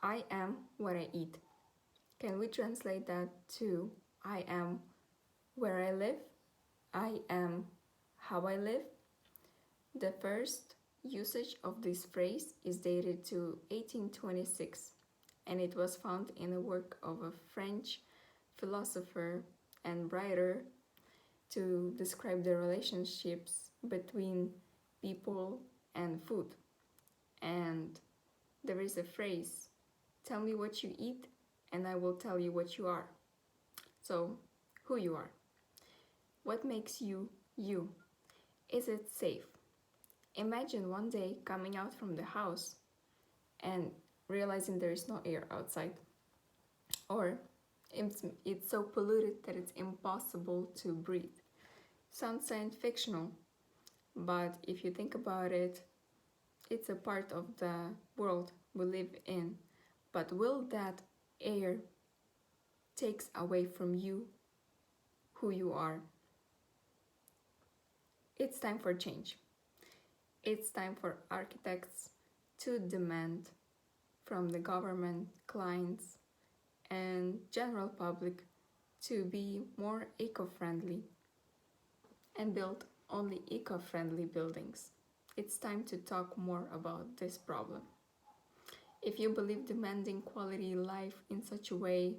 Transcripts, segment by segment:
I am what I eat. Can we translate that to I am where I live? I am how I live? The first usage of this phrase is dated to 1826, and it was found in a work of a French philosopher and writer to describe the relationships between people and food. And there is a phrase, tell me what you eat and I will tell you what you are. So, who you are. What makes you you? Is it safe? Imagine one day coming out from the house and realizing there is no air outside. Or it's so polluted that it's impossible to breathe. Sounds science fictional, but if you think about it, it's a part of the world we live in. But will that air takes away from you who you are? It's time for change. It's time for architects to demand from the government, clients, and general public to be more eco-friendly and build only eco-friendly buildings. It's time to talk more about this problem. If you believe demanding quality life in such a way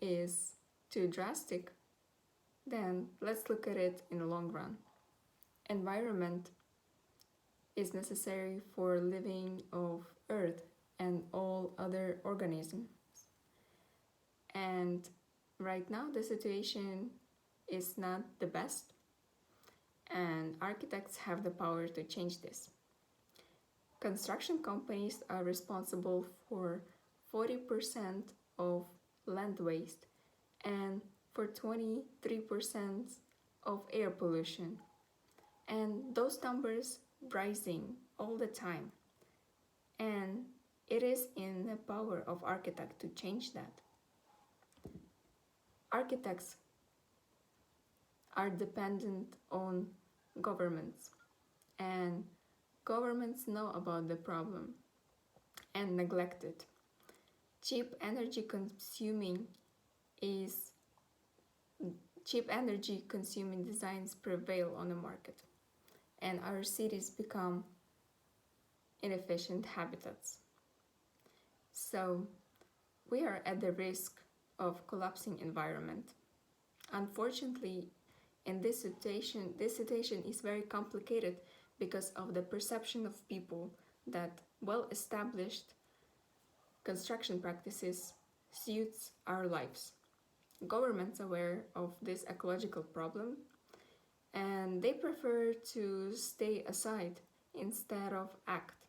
is too drastic, then let's look at it in the long run. Environment is necessary for living of Earth and all other organisms. And right now the situation is not the best, and architects have the power to change this. Construction companies are responsible for 40% of land waste and for 23% of air pollution. And those numbers rising all the time. And it is in the power of architects to change that. Architects are dependent on governments, and governments know about the problem and neglect it. Cheap energy consuming designs prevail on the market, and our cities become inefficient habitats. So we are at the risk of collapsing environment. Unfortunately, in this situation is very complicated because of the perception of people that well-established construction practices suits our lives. Governments are aware of this ecological problem and they prefer to stay aside instead of act.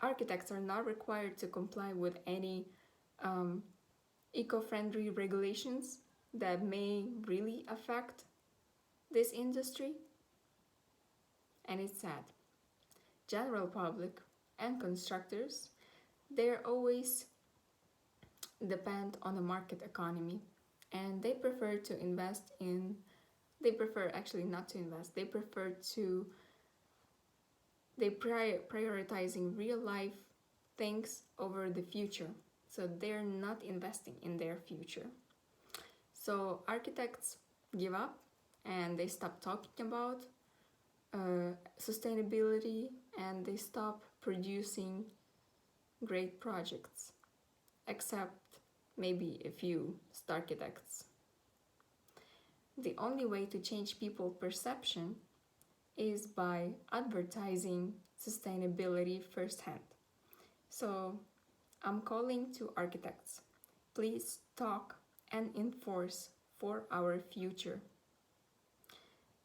Architects are not required to comply with any eco-friendly regulations that may really affect this industry, and it's sad. General public and constructors, they're always depend on the market economy, and they prefer actually not to invest. They prioritizing real life things over the future. So they're not investing in their future. So architects give up and they stop talking about sustainability and they stop producing great projects, except maybe a few architects. The only way to change people's perception is by advertising sustainability firsthand. So I'm calling to architects. Please talk and enforce for our future.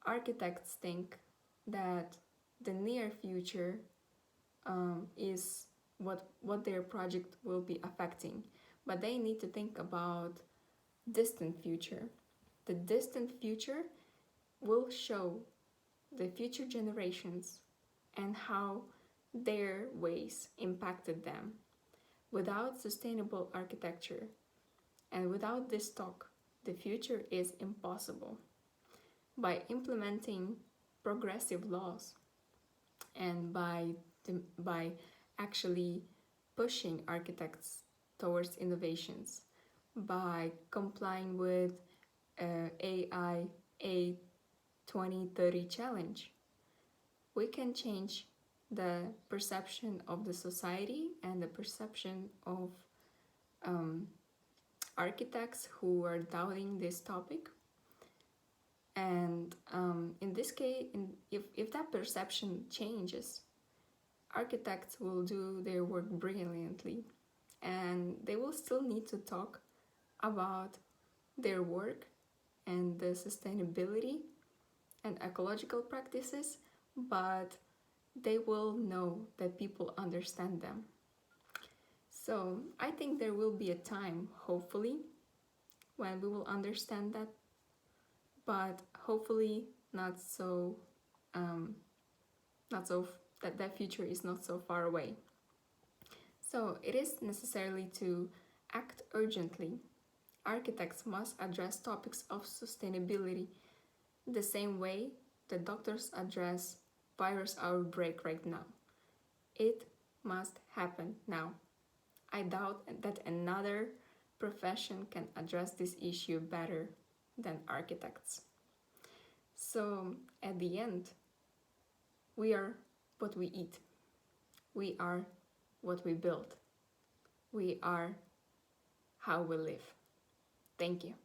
Architects think that the near future is what their project will be affecting, but they need to think about distant future. The distant future will show the future generations and how their ways impacted them. Without sustainable architecture and without this talk, the future is impossible. By implementing progressive laws and by actually pushing architects towards innovations by complying with AI A 2030 challenge. We can change the perception of the society and the perception of um, architects who are doubting this topic. And in this case, if that perception changes, architects will do their work brilliantly, and they will still need to talk about their work and the sustainability and ecological practices, but they will know that people understand them. So I think there will be a time, hopefully, when we will understand that, but hopefully not so, um, not so that future is not so far away. So it is necessarily to act urgently. Architects must address topics of sustainability the same way the doctors address virus outbreak right now. It must happen now. I doubt that another profession can address this issue better than architects. So, at the end, we are what we eat. We are what we build. We are how we live. Thank you.